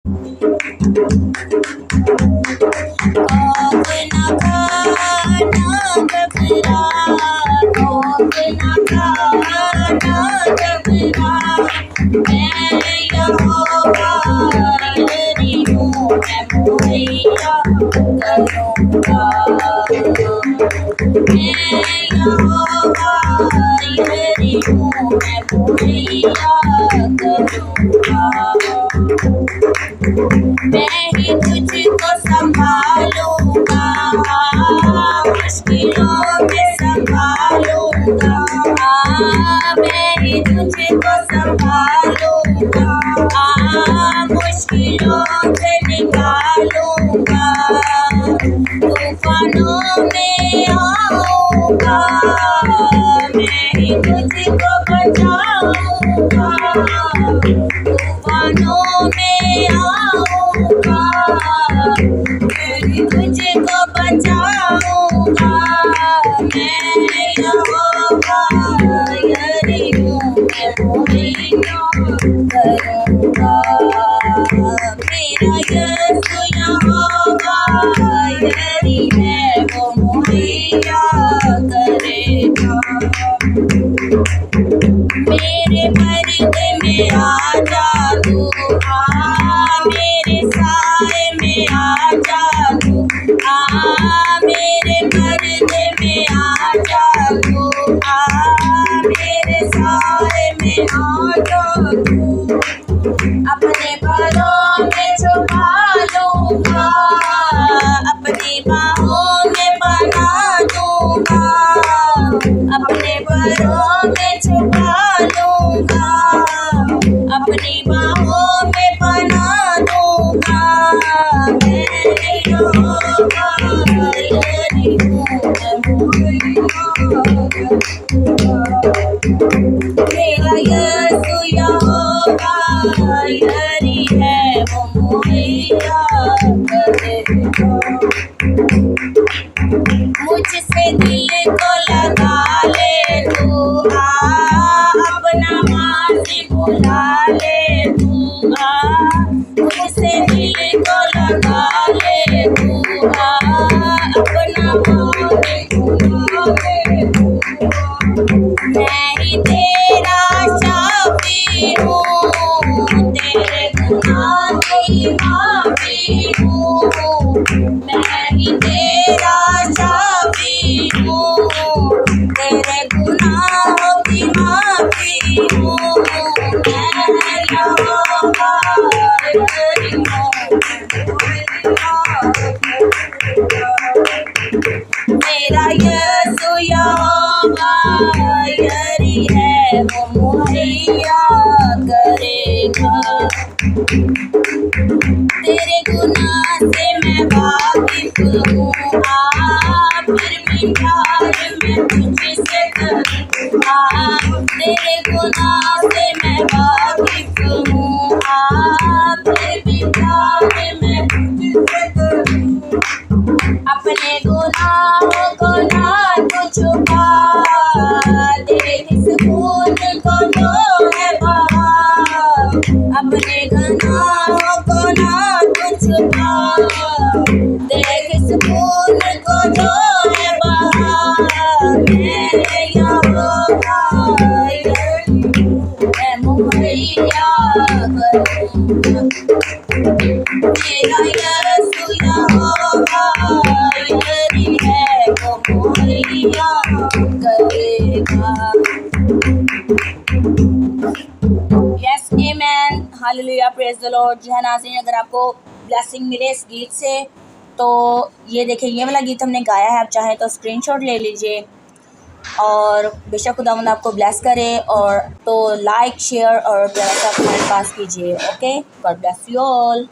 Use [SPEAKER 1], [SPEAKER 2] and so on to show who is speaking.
[SPEAKER 1] खौफ न खाना घबरा, खौफ न खाना घबरा, मैं यहोवा तेरी हूँ, मैं मुहैया करूँगा। मैं यहोवा तेरी हूँ, मैं मुहैया करूँगा। मैं ही तुझको संभालूंगा, मुश्किलों में संभालूंगा। मैं ही तुझको संभालूंगा, मुश्किलों से निकालूंगा। तूफानों में आऊंगा, मैं ही तुझको बचाऊंगा। तूफानों में आऊंगा, मैं ही तुझको बचाऊंगा। मैं यहोवा तेरी हूँ, मैं मुहैया करूँगा। मेरा यीशु यहोवा तेरी है, वो मुहैया करेगा। मेरे पर्दे में आ जा तू, मेरे साए में आ जा तू, मेरे पर्दे में आ जा तू, मेरे साए में आ जा तू। अपने परों में छुपा लूंगा, अपनी बाहों में बना दूंगा। अपने परों में छुपा लूंगा, अपनी बाहों में बना दूंगा। मैं यहोवा तेरी हूँ, मैं मुहैया करूँगा। मेरा यीशु यहोवा तेरी है, वो मुहैया करेगा। मुझसे दिल को लगा ले तू, अपना मासी बुला ले तू, मुझसे दिल को लगा ले तू, अपना मासी बुला ले तू। मैं ही तेरा शाफी हूँ, तेरे गुनाह की माफी हूँ। मैं ही तेरा शाफी हूँ, तेरे गुनाहों की माफी हूँ। मैं यहोवा तेरी हूँ, मेरा यीशु यहोवा तेरी है, वो मुहैया करेगा। तेरे गुनाह से मैं वाकिफ हूँ, फिर भी प्यार मैं तुझसे करूँगा। तेरे गुनाह से मैं वाकिफ हूँ, फिर भी प्यार मैं तुझसे करूँगा। अपने गुनाहों को ना तू छुपा, देख इस खून को जो है बहा। अपने गुनाहों को ना तू छुपा, देख इस खून को जो है बहा। मैं यहोवा तेरी हूँ, मैं मुहैया करूँगा। मेरा यीशु यहोवा तेरी है, वो मुहैया करेगा। Yes amen, hallelujah, praise the Lord. जी हाँ नाज़रीन, अगर आपको ब्लेसिंग मिले इस गीत से तो ये देखिए, ये वाला गीत हमने गाया है। आप चाहें तो स्क्रीनशॉट ले लीजिए और बेशक खुदावंद आपको ब्लेस करे। और तो लाइक, शेयर और प्यारा सा कमेंट पास कीजिए। Okay, God bless you all.